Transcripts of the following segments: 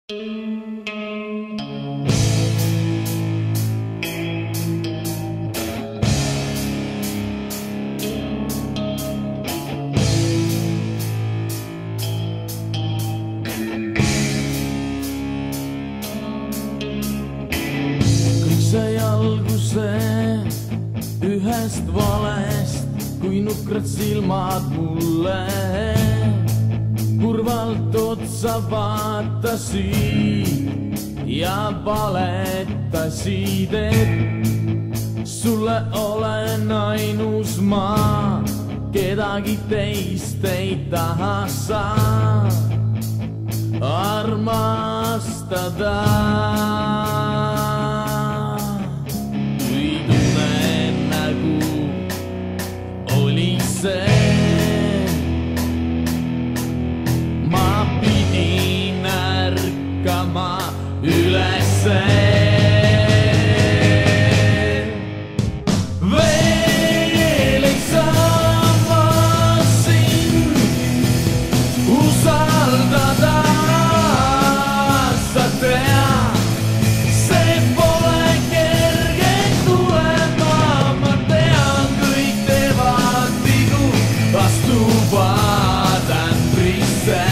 Sai alguse ühest valest, kui nukrad silmad mulle kurvalt otsa vaatasid ja valetasid, et sulle olen ainus ma, kedagi teist ei taha sa armastada. Ma pidin ärkama ülesse. Veel ei saa ma sind usaldada, sa tead, see pole kerge tulema, ma tean, kõik teevad vigu, astuvad ämbrisse,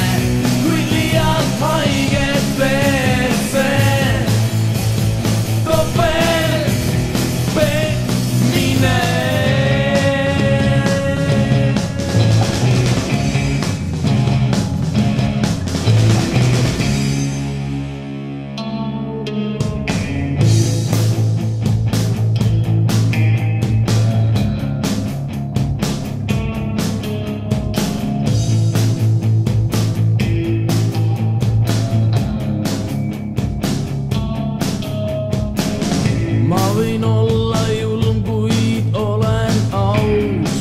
kuid liialt haiget teeb see topeltpetmine. Ma võin olla julm, kuid olen aus,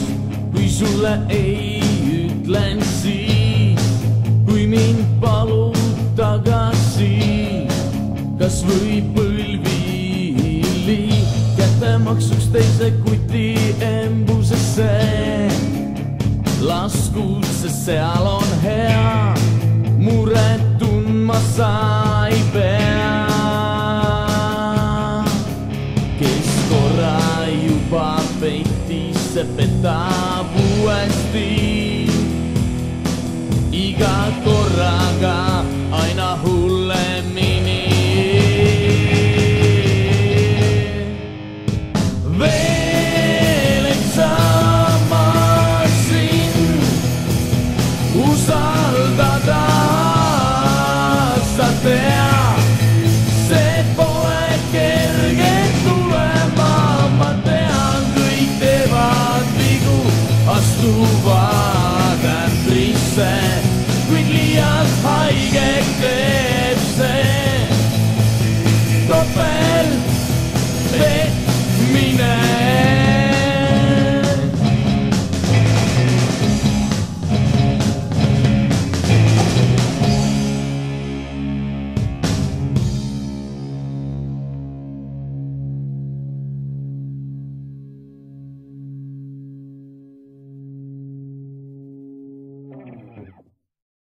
kui sulle ei ütlen siis, kui mind palud tagasi, kas või põlvili kättemaksuks teise kuti embusesse laskud, sest seal on hea, muret tundma sa ei pea. Juba peitis, see petab uuesti, iga korraga aina hullemini. Veel ei saa ma sind usaldada, sa tead, see